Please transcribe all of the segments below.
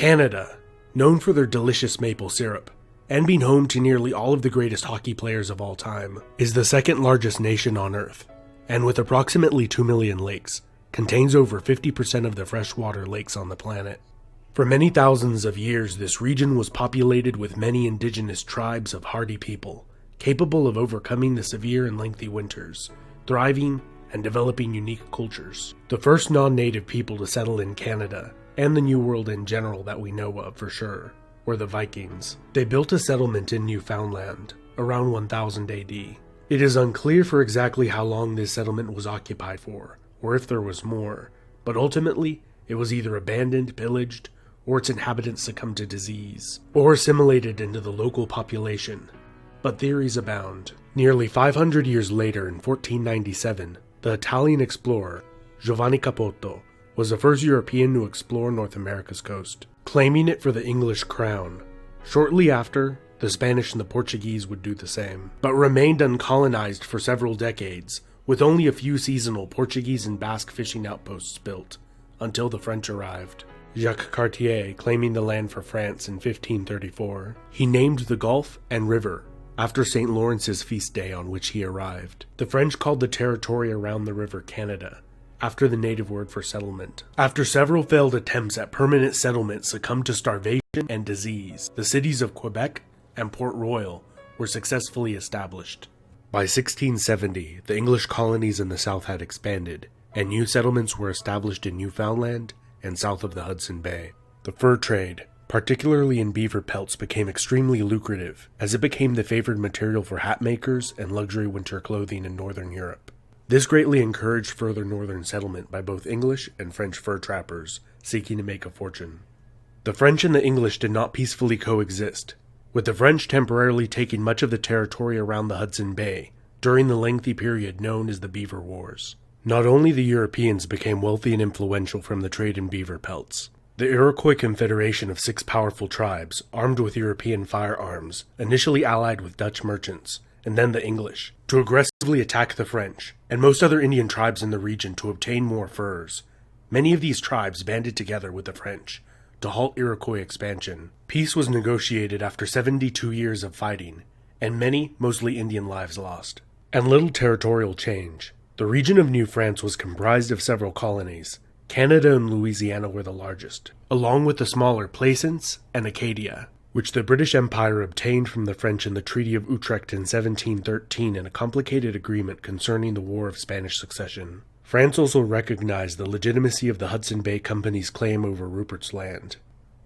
Canada, known for their delicious maple syrup, and being home to nearly all of the greatest hockey players of all time, is the second largest nation on Earth, and with approximately 2 million lakes, contains over 50% of the freshwater lakes on the planet. For many thousands of years, this region was populated with many indigenous tribes of hardy people, capable of overcoming the severe and lengthy winters, thriving and developing unique cultures. The first non-native people to settle in Canada, and the New World in general that we know of for sure, were the Vikings. They built a settlement in Newfoundland around 1000 AD. It is unclear for exactly how long this settlement was occupied for, or if there was more, but ultimately it was either abandoned, pillaged, or its inhabitants succumbed to disease, or assimilated into the local population. But theories abound. Nearly 500 years later, in 1497, the Italian explorer Giovanni Capoto was the first European to explore North America's coast, claiming it for the English crown. Shortly after, the Spanish and the Portuguese would do the same, but remained uncolonized for several decades, with only a few seasonal Portuguese and Basque fishing outposts built, until the French arrived. Jacques Cartier claiming the land for France in 1534. He named the gulf and river after St. Lawrence's feast day on which he arrived. The French called the territory around the river Canada, after the native word for settlement. After several failed attempts at permanent settlement succumbed to starvation and disease, the cities of Quebec and Port Royal were successfully established. By 1670, the English colonies in the south had expanded, and new settlements were established in Newfoundland and south of the Hudson Bay. The fur trade, particularly in beaver pelts, became extremely lucrative, as it became the favored material for hat makers and luxury winter clothing in northern Europe. This greatly encouraged further northern settlement by both English and French fur trappers seeking to make a fortune. The French and the English did not peacefully coexist, with the French temporarily taking much of the territory around the Hudson Bay during the lengthy period known as the Beaver Wars. Not only the Europeans became wealthy and influential from the trade in beaver pelts. The Iroquois Confederation of 6 powerful tribes, armed with European firearms, initially allied with Dutch merchants, and then the English, to aggressively attack the French, and most other Indian tribes in the region to obtain more furs. Many of these tribes banded together with the French to halt Iroquois expansion. Peace was negotiated after 72 years of fighting, and many, mostly Indian lives lost. And little territorial change. The region of New France was comprised of several colonies. Canada and Louisiana were the largest, along with the smaller Plaisance and Acadia, which the British Empire obtained from the French in the Treaty of Utrecht in 1713 in a complicated agreement concerning the War of Spanish Succession. France also recognized the legitimacy of the Hudson Bay Company's claim over Rupert's Land.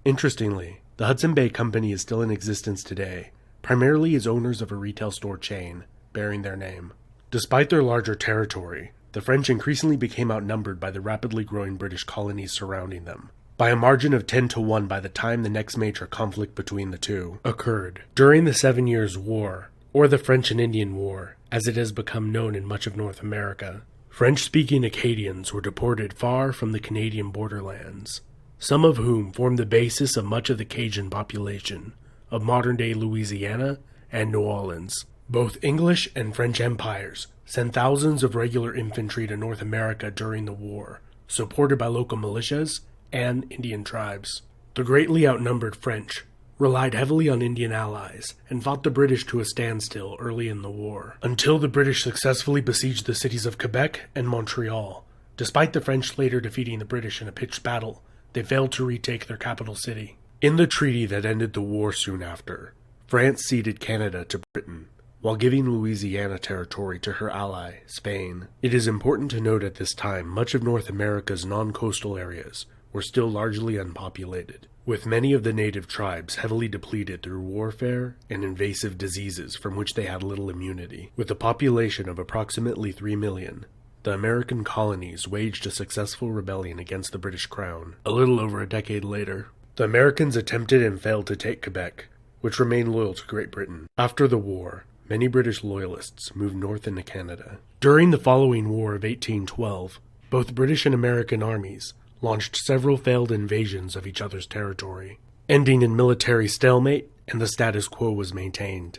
Interestingly, the Hudson Bay Company is still in existence today, primarily as owners of a retail store chain, bearing their name. Despite their larger territory, the French increasingly became outnumbered by the rapidly growing British colonies surrounding them, by a margin of 10-1 by the time the next major conflict between the two occurred. During the 7 Years' War, or the French and Indian War, as it has become known in much of North America, French-speaking Acadians were deported far from the Canadian borderlands, some of whom formed the basis of much of the Cajun population of modern-day Louisiana and New Orleans. Both English and French empires sent thousands of regular infantry to North America during the war, supported by local militias and Indian tribes. The greatly outnumbered French relied heavily on Indian allies and fought the British to a standstill early in the war, until the British successfully besieged the cities of Quebec and Montreal. Despite the French later defeating the British in a pitched battle, they failed to retake their capital city. In the treaty that ended the war soon after, France ceded Canada to Britain, while giving Louisiana territory to her ally, Spain. It is important to note at this time much of North America's non-coastal areas were still largely unpopulated, with many of the native tribes heavily depleted through warfare and invasive diseases from which they had little immunity. With a population of approximately 3 million, the American colonies waged a successful rebellion against the British Crown. A little over a decade later, the Americans attempted and failed to take Quebec, which remained loyal to Great Britain. After the war, many British loyalists moved north into Canada. During the following War of 1812, both British and American armies launched several failed invasions of each other's territory, ending in military stalemate, and the status quo was maintained.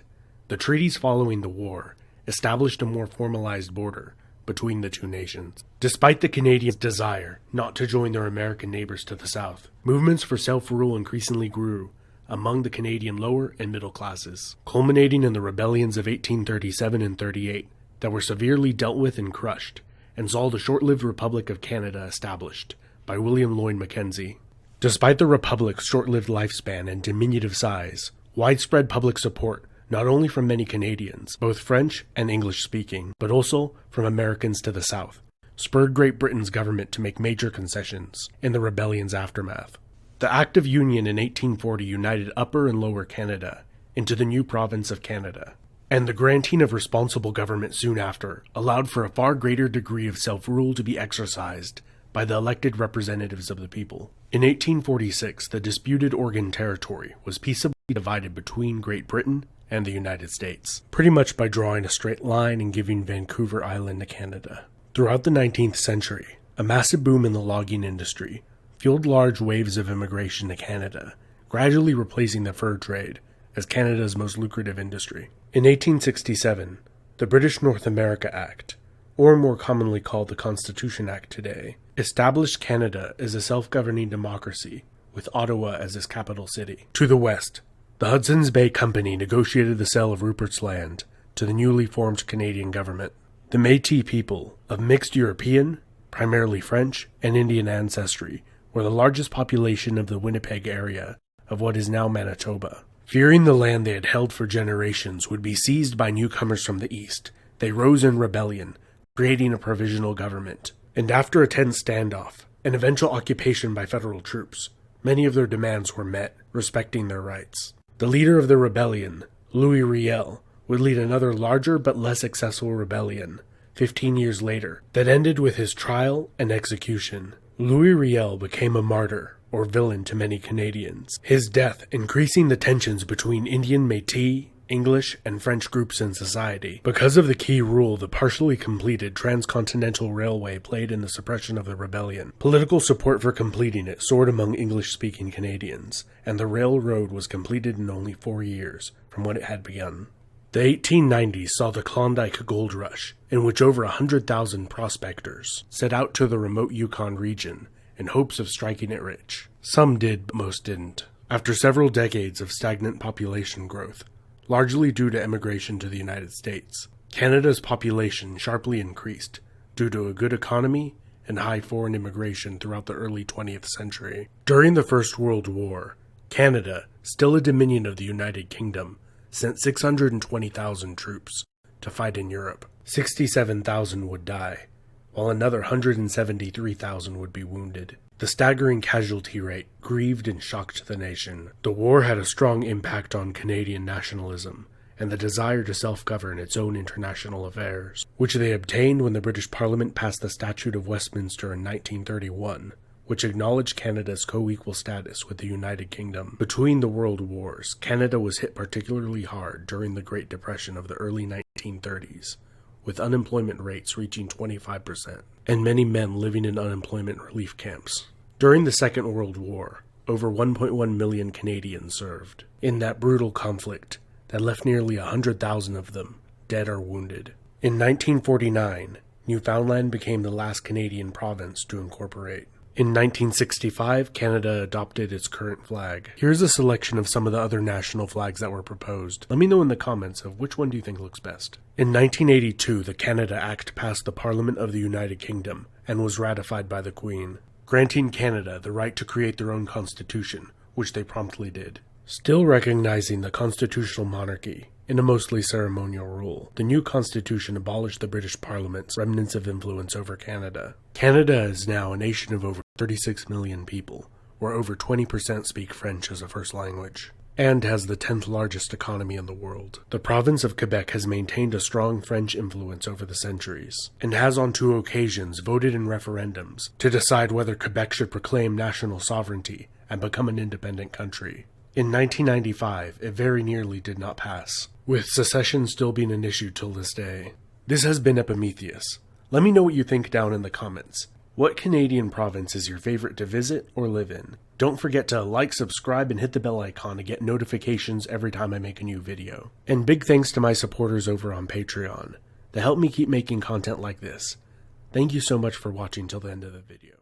The treaties following the war established a more formalized border between the two nations. Despite the Canadians' desire not to join their American neighbors to the south, movements for self-rule increasingly grew among the Canadian lower and middle classes, culminating in the rebellions of 1837 and 38 that were severely dealt with and crushed, and saw the short-lived Republic of Canada established by William Lloyd Mackenzie. Despite the Republic's short-lived lifespan and diminutive size, widespread public support, not only from many Canadians, both French and English-speaking, but also from Americans to the south, spurred Great Britain's government to make major concessions in the rebellion's aftermath. The Act of Union in 1840 united Upper and Lower Canada into the new province of Canada, and the granting of responsible government soon after allowed for a far greater degree of self-rule to be exercised by the elected representatives of the people. In 1846, the disputed Oregon Territory was peaceably divided between Great Britain and the United States, pretty much by drawing a straight line and giving Vancouver Island to Canada. Throughout the 19th century, a massive boom in the logging industry fueled large waves of immigration to Canada, gradually replacing the fur trade as Canada's most lucrative industry. In 1867, the British North America Act, or more commonly called the Constitution Act today, established Canada as a self-governing democracy, with Ottawa as its capital city. To the west, the Hudson's Bay Company negotiated the sale of Rupert's Land to the newly formed Canadian government. The Métis people, of mixed European, primarily French, and Indian ancestry, were the largest population of the Winnipeg area of what is now Manitoba. Fearing the land they had held for generations would be seized by newcomers from the east, they rose in rebellion, creating a provisional government. And after a tense standoff, and eventual occupation by federal troops, many of their demands were met, respecting their rights. The leader of the rebellion, Louis Riel, would lead another larger but less successful rebellion 15 years later that ended with his trial and execution. Louis Riel became a martyr, or villain to many Canadians, his death increasing the tensions between Indian Métis, English, and French groups in society. Because of the key role the partially completed Transcontinental Railway played in the suppression of the rebellion, political support for completing it soared among English-speaking Canadians, and the railroad was completed in only 4 years from when it had begun. The 1890s saw the Klondike Gold Rush, in which over 100,000 prospectors set out to the remote Yukon region in hopes of striking it rich. Some did, but most didn't. After several decades of stagnant population growth, largely due to emigration to the United States, Canada's population sharply increased due to a good economy and high foreign immigration throughout the early 20th century. During the First World War, Canada, still a dominion of the United Kingdom, sent 620,000 troops to fight in Europe. 67,000 would die, while another 173,000 would be wounded. The staggering casualty rate grieved and shocked the nation. The war had a strong impact on Canadian nationalism and the desire to self-govern its own international affairs, which they obtained when the British Parliament passed the Statute of Westminster in 1931, which acknowledged Canada's co-equal status with the United Kingdom. Between the World Wars, Canada was hit particularly hard during the Great Depression of the early 1930s, with unemployment rates reaching 25%, and many men living in unemployment relief camps. During the Second World War, over 1.1 million Canadians served in that brutal conflict that left nearly 100,000 of them dead or wounded. In 1949, Newfoundland became the last Canadian province to incorporate. In 1965, Canada adopted its current flag. Here's a selection of some of the other national flags that were proposed. Let me know in the comments of which one do you think looks best. In 1982, the Canada Act passed the Parliament of the United Kingdom and was ratified by the Queen, granting Canada the right to create their own constitution, which they promptly did. Still recognizing the constitutional monarchy in a mostly ceremonial rule, the new constitution abolished the British Parliament's remnants of influence over Canada. Canada is now a nation of over 36 million people, where over 20% speak French as a first language, and has the 10th largest economy in the world. The province of Quebec has maintained a strong French influence over the centuries, and has on 2 occasions voted in referendums to decide whether Quebec should proclaim national sovereignty and become an independent country. In 1995, it very nearly did not pass, with secession still being an issue till this day. This has been Epimetheus. Let me know what you think down in the comments. What Canadian province is your favorite to visit or live in? Don't forget to like, subscribe, and hit the bell icon to get notifications every time I make a new video. And big thanks to my supporters over on Patreon. to help me keep making content like this. Thank you so much for watching till the end of the video.